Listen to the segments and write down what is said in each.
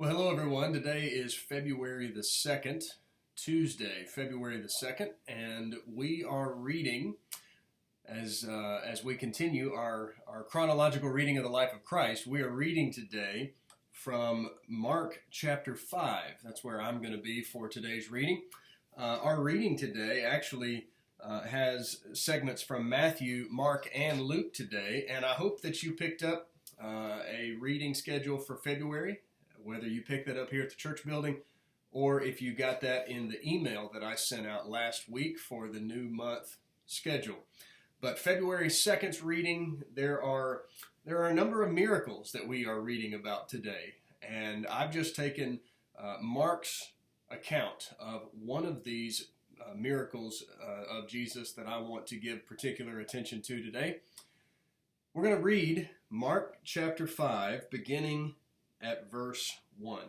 Well, hello everyone. Today is February the 2nd, Tuesday, February the 2nd, and we are reading, as we continue our chronological reading of the life of Christ, we are reading today from Mark chapter 5. That's where I'm going to be for today's reading. Our reading today actually has segments from Matthew, Mark, and Luke today, and I hope that you picked up a reading schedule for February, whether you picked that up here at the church building or if you got that in the email that I sent out last week for the new month schedule. But February 2nd's reading, there are a number of miracles that we are reading about today. And I've just taken Mark's account of one of these miracles of Jesus that I want to give particular attention to today. We're going to read Mark chapter 5, beginning at verse 1.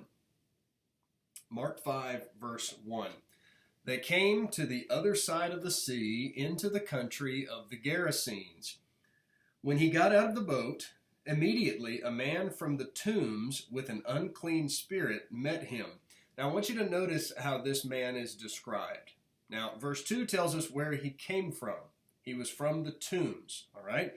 Mark 5, verse 1. They came to the other side of the sea into the country of the Gerasenes. When he got out of the boat, immediately a man from the tombs with an unclean spirit met him. Now I want you to notice how this man is described. Now verse 2 tells us where he came from. He was from the tombs, all right?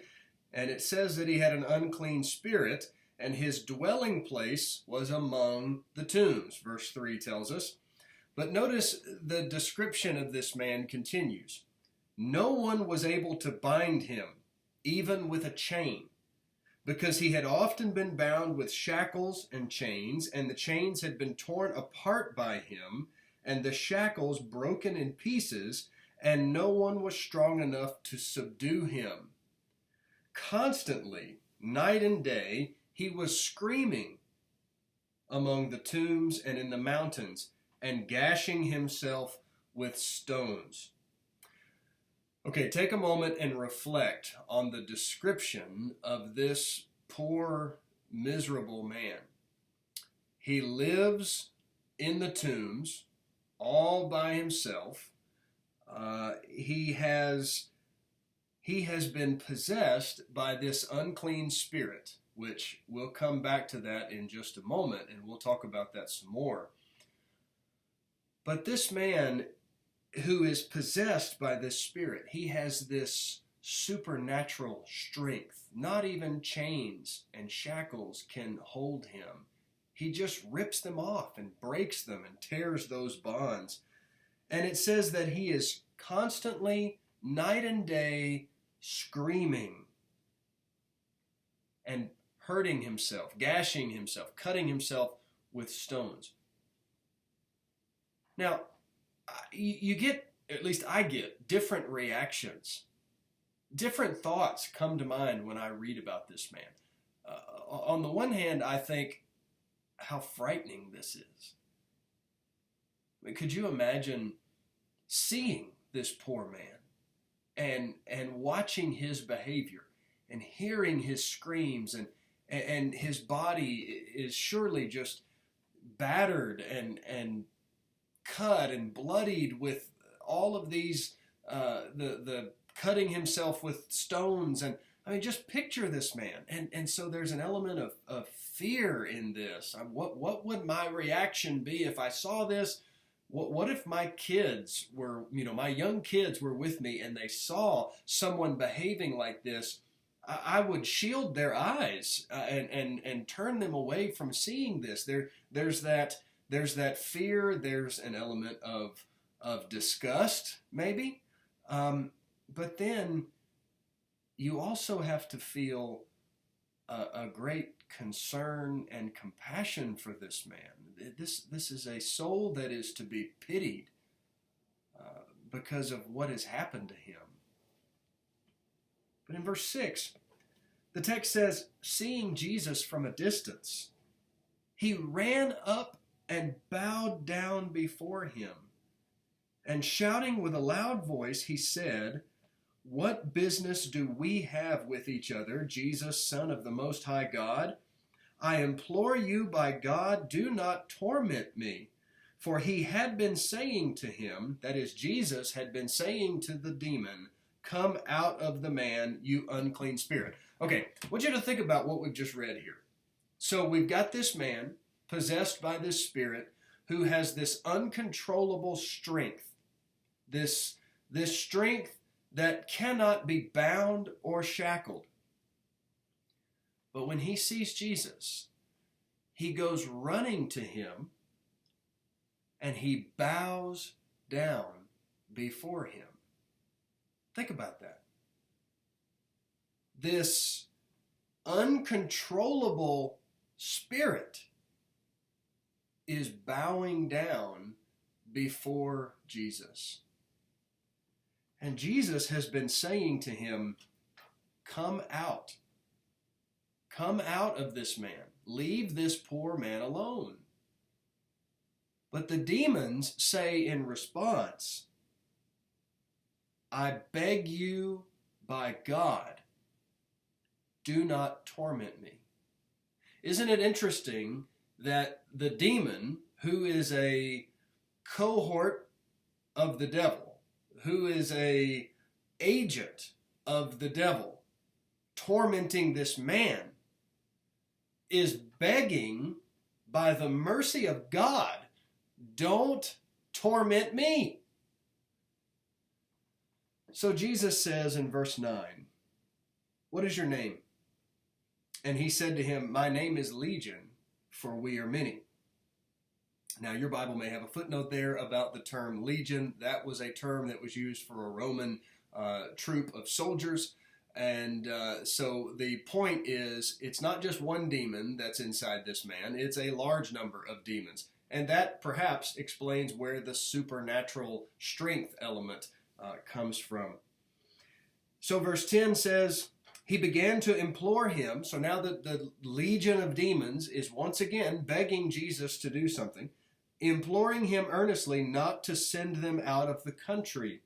And it says that he had an unclean spirit, and his dwelling place was among the tombs, verse 3 tells us. But notice the description of this man continues. No one was able to bind him, even with a chain, because he had often been bound with shackles and chains, and the chains had been torn apart by him, and the shackles broken in pieces, and no one was strong enough to subdue him. Constantly, night and day, he was screaming among the tombs and in the mountains and gashing himself with stones. Okay, take a moment and reflect on the description of this poor, miserable man. He lives in the tombs all by himself. He has been possessed by this unclean spirit, which we'll come back to that in just a moment, and we'll talk about that some more. But this man who is possessed by this spirit, he has this supernatural strength. Not even chains and shackles can hold him. He just rips them off and breaks them and tears those bonds. And it says that he is constantly, night and day, screaming and hurting himself, gashing himself, cutting himself with stones. Now, you get, at least I get, different reactions. Different thoughts come to mind when I read about this man. On the one hand, I think how frightening this is. I mean, could you imagine seeing this poor man and watching his behavior and hearing his screams, and his body is surely just battered and cut and bloodied with all of these, the cutting himself with stones. And I mean, just picture this man. And so there's an element of fear in this. What would my reaction be if I saw this? What if my kids were, my young kids were with me and they saw someone behaving like this? I would shield their eyes and turn them away from seeing this. There's that fear. There's an element of disgust, maybe. But then you also have to feel a great concern and compassion for this man. This is a soul that is to be pitied because of what has happened to him. But in verse 6, the text says, seeing Jesus from a distance, he ran up and bowed down before him. And shouting with a loud voice, he said, "What business do we have with each other, Jesus, Son of the Most High God? I implore you by God, do not torment me." For he had been saying to him, that is, Jesus had been saying to the demon, "Come out of the man, you unclean spirit." Okay, I want you to think about what we've just read here. So we've got this man possessed by this spirit, who has this uncontrollable strength, this strength that cannot be bound or shackled. But when he sees Jesus, he goes running to him and he bows down before him. Think about that. This uncontrollable spirit is bowing down before Jesus. And Jesus has been saying to him, come out. Come out of this man. Leave this poor man alone. But the demons say in response, I beg you by God, do not torment me. Isn't it interesting that the demon, who is a cohort of the devil, who is an agent of the devil, tormenting this man, is begging by the mercy of God, don't torment me. So Jesus says in verse 9, what is your name? And he said to him, my name is Legion, for we are many. Now your Bible may have a footnote there about the term legion. That was a term that was used for a Roman troop of soldiers. And so the point is, it's not just one demon that's inside this man, it's a large number of demons. And that perhaps explains where the supernatural strength element comes from. So verse 10 says, he began to implore him. So now that the legion of demons is once again begging Jesus to do something, imploring him earnestly not to send them out of the country.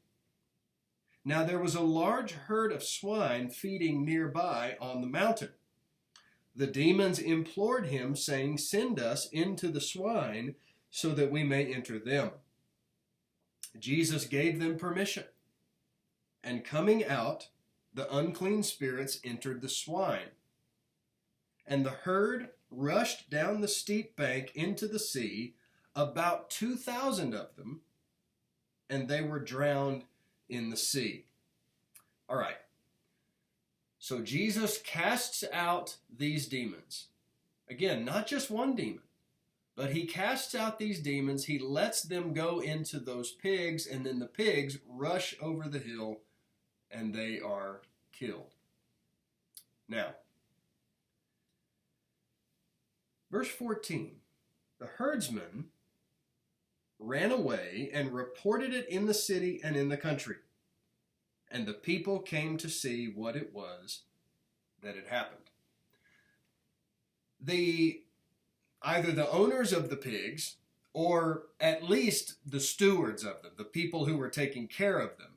Now there was a large herd of swine feeding nearby on the mountain. The demons implored him, saying, send us into the swine so that we may enter them. Jesus gave them permission. And coming out, the unclean spirits entered the swine. And the herd rushed down the steep bank into the sea, about 2,000 of them, and they were drowned in the sea. All right. So Jesus casts out these demons. Again, not just one demon, but he casts out these demons. He lets them go into those pigs, and then the pigs rush over the hill, and they are killed. Now, verse 14, the herdsmen ran away and reported it in the city and in the country. And the people came to see what it was that had happened. Either the owners of the pigs, or at least the stewards of them, the people who were taking care of them,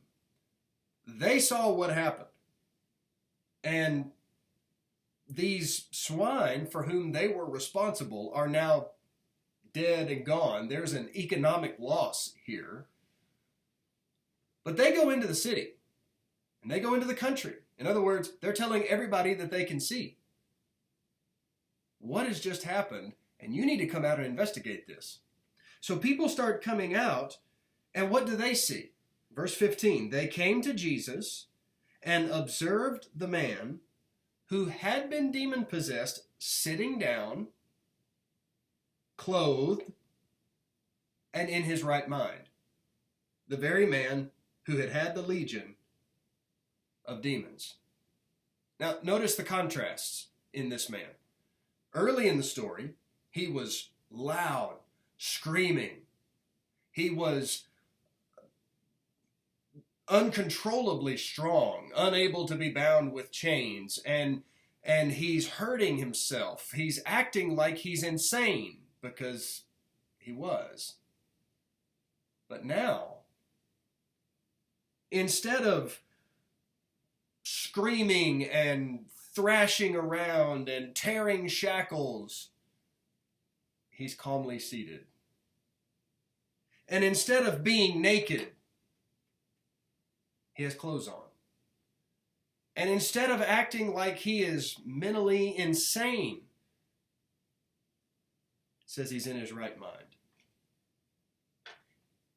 they saw what happened. And these swine for whom they were responsible are now dead and gone. There's an economic loss here. But they go into the city. And they go into the country. In other words, they're telling everybody that they can see. What has just happened? And you need to come out and investigate this. So people start coming out, and what do they see? Verse 15, they came to Jesus and observed the man who had been demon-possessed sitting down, clothed, and in his right mind. The very man who had had the legion of demons. Now, notice the contrasts in this man. Early in the story, he was loud, screaming. He was uncontrollably strong, unable to be bound with chains, and he's hurting himself. He's acting like he's insane, because he was. But now, instead of screaming and thrashing around and tearing shackles, he's calmly seated. And instead of being naked, he has clothes on. And instead of acting like he is mentally insane, says he's in his right mind.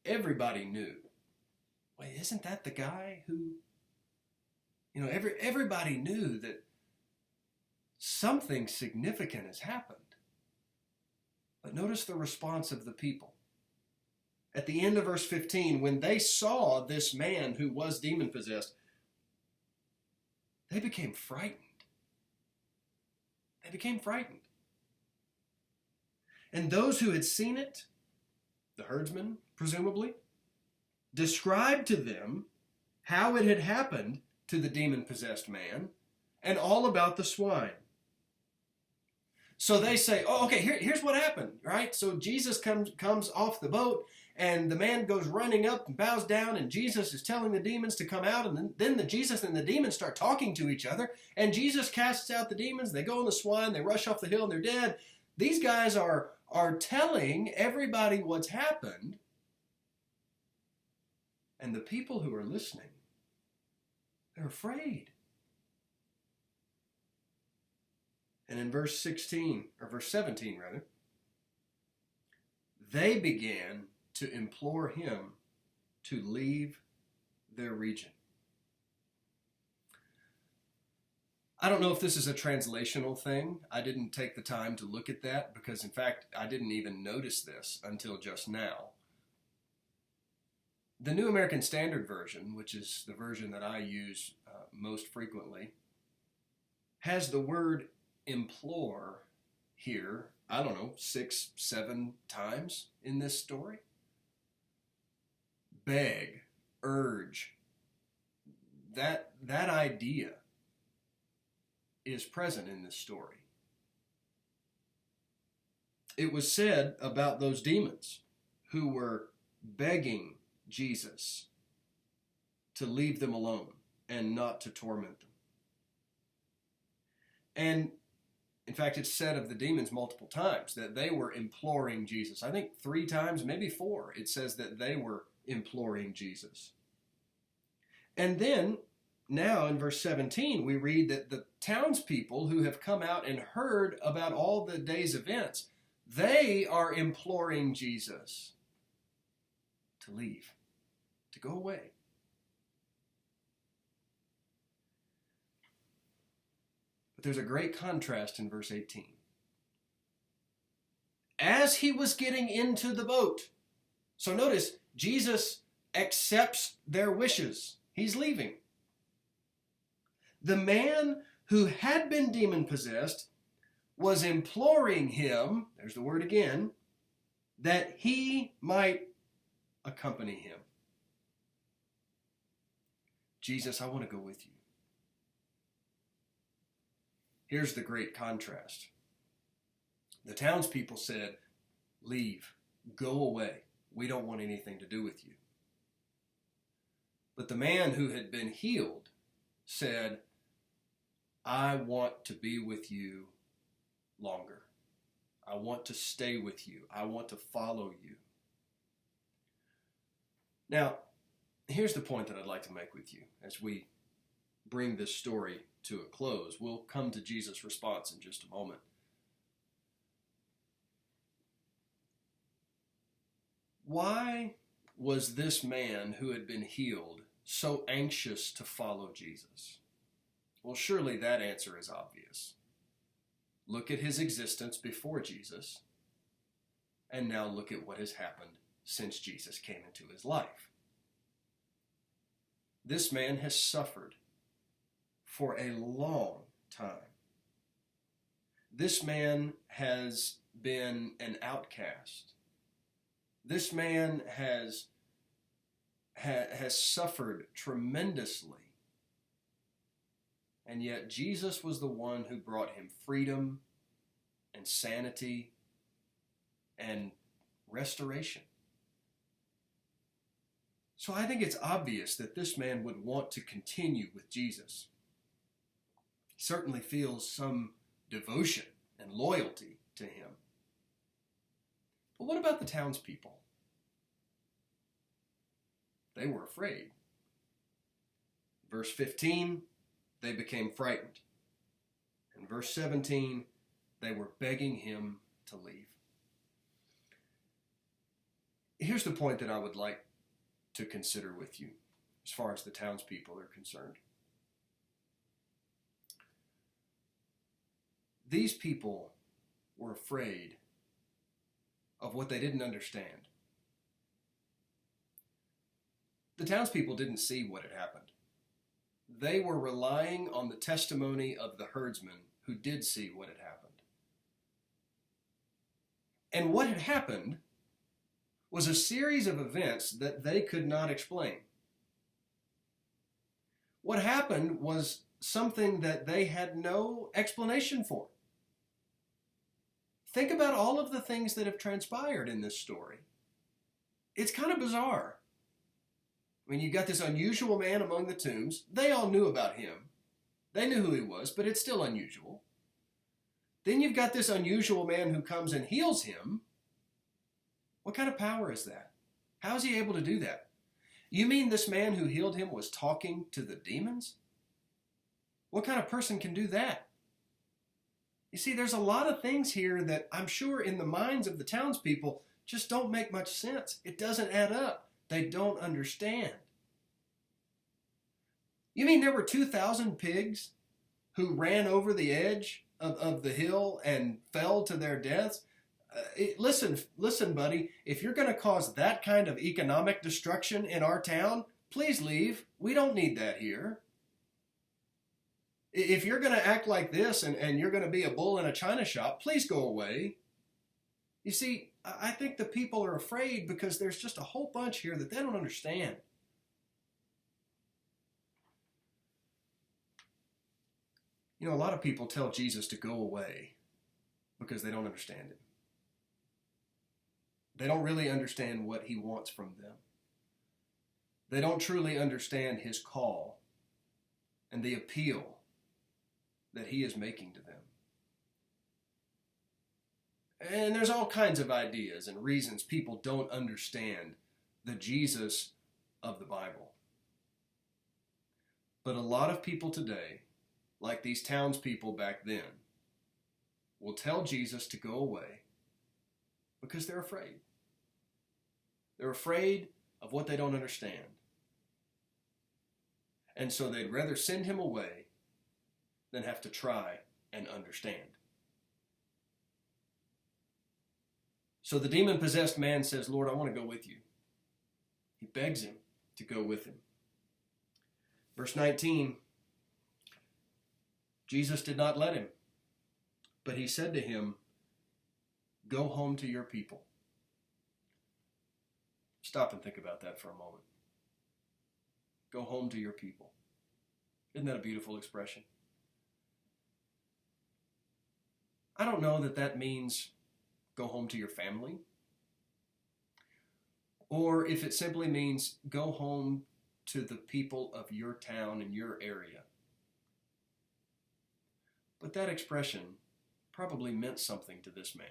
Everybody knew. Wait, isn't that the guy who, everybody knew that something significant has happened. But notice the response of the people. At the end of verse 15, when they saw this man who was demon-possessed, they became frightened. They became frightened. And those who had seen it, the herdsmen, presumably, described to them how it had happened to the demon-possessed man and all about the swine. So they say, oh, okay, here's what happened, right? So Jesus comes off the boat, and the man goes running up and bows down, and Jesus is telling the demons to come out, and then Jesus and the demons start talking to each other, and Jesus casts out the demons. They go on the swine, they rush off the hill, and they're dead. These guys are telling everybody what's happened, and the people who are listening, they're afraid. And in verse 17, they began to implore him to leave their region. I don't know if this is a translational thing. I didn't take the time to look at that because, in fact, I didn't even notice this until just now. The New American Standard Version, which is the version that I use most frequently, has the word implore here, 6, 7 times in this story. Beg, urge, that idea is present in this story. It was said about those demons who were begging Jesus to leave them alone and not to torment them. And in fact, it's said of the demons multiple times that they were imploring Jesus. I think 3 times, maybe 4, it says that they were imploring Jesus. And then, now in verse 17, we read that the townspeople who have come out and heard about all the day's events, they are imploring Jesus to leave, to go away. But there's a great contrast in verse 18. As he was getting into the boat, so notice, Jesus accepts their wishes. He's leaving. The man who had been demon-possessed was imploring him, there's the word again, that he might accompany him. Jesus, I want to go with you. Here's the great contrast. The townspeople said, leave, go away. We don't want anything to do with you. But the man who had been healed said, I want to be with you longer. I want to stay with you. I want to follow you. Now, here's the point that I'd like to make with you as we bring this story to a close. We'll come to Jesus' response in just a moment. Why was this man who had been healed so anxious to follow Jesus? Well, surely that answer is obvious. Look at his existence before Jesus, and now look at what has happened since Jesus came into his life. This man has suffered for a long time. This man has been an outcast. This man has suffered tremendously. And yet Jesus was the one who brought him freedom and sanity and restoration. So I think it's obvious that this man would want to continue with Jesus. He certainly feels some devotion and loyalty to him. But what about the townspeople? They were afraid. Verse 15, they became frightened. In verse 17, they were begging him to leave. Here's the point that I would like to consider with you as far as the townspeople are concerned. These people were afraid of what they didn't understand. The townspeople didn't see what had happened. They were relying on the testimony of the herdsmen who did see what had happened. And what had happened was a series of events that they could not explain. What happened was something that they had no explanation for. Think about all of the things that have transpired in this story. It's kind of bizarre. I mean, you've got this unusual man among the tombs. They all knew about him. They knew who he was, but it's still unusual. Then you've got this unusual man who comes and heals him. What kind of power is that? How is he able to do that? You mean this man who healed him was talking to the demons? What kind of person can do that? You see, there's a lot of things here that I'm sure in the minds of the townspeople just don't make much sense. It doesn't add up. They don't understand. You mean there were 2,000 pigs who ran over the edge of the hill and fell to their deaths? Listen, buddy, if you're going to cause that kind of economic destruction in our town, please leave. We don't need that here. If you're going to act like this and you're going to be a bull in a china shop, please go away. You see, I think the people are afraid because there's just a whole bunch here that they don't understand. You know, a lot of people tell Jesus to go away because they don't understand him. They don't really understand what he wants from them. They don't truly understand his call and the appeal that he is making to them. And there's all kinds of ideas and reasons people don't understand the Jesus of the Bible. But a lot of people today, like these townspeople back then, will tell Jesus to go away because they're afraid. They're afraid of what they don't understand. And so they'd rather send him away than have to try and understand. So the demon-possessed man says, Lord, I want to go with you. He begs him to go with him. Verse 19, Jesus did not let him, but he said to him, go home to your people. Stop and think about that for a moment. Go home to your people. Isn't that a beautiful expression? I don't know that that means go home to your family, or if it simply means go home to the people of your town and your area. But that expression probably meant something to this man.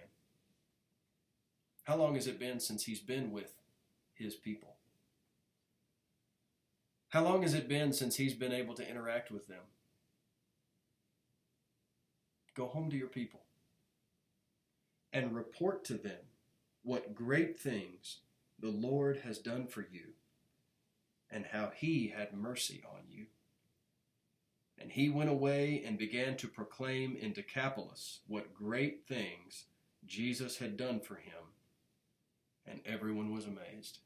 How long has it been since he's been with his people? How long has it been since he's been able to interact with them? Go home to your people and report to them what great things the Lord has done for you and how he had mercy on you. And he went away and began to proclaim in Decapolis what great things Jesus had done for him, and everyone was amazed.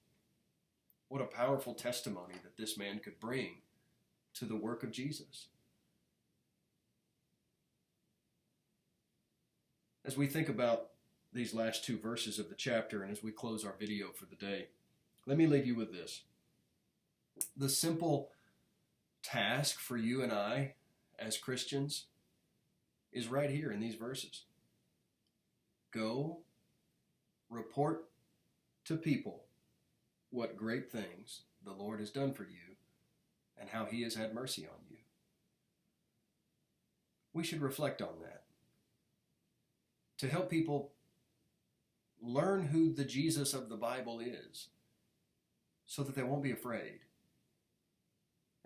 What a powerful testimony that this man could bring to the work of Jesus. As we think about these last two verses of the chapter and as we close our video for the day, let me leave you with this. The simple task for you and I as Christians is right here in these verses. Go report to people what great things the Lord has done for you and how he has had mercy on you. We should reflect on that to help people learn who the Jesus of the Bible is so that they won't be afraid.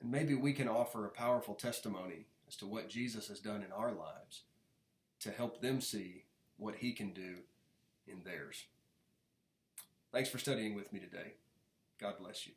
And maybe we can offer a powerful testimony as to what Jesus has done in our lives to help them see what he can do in theirs. Thanks for studying with me today. God bless you.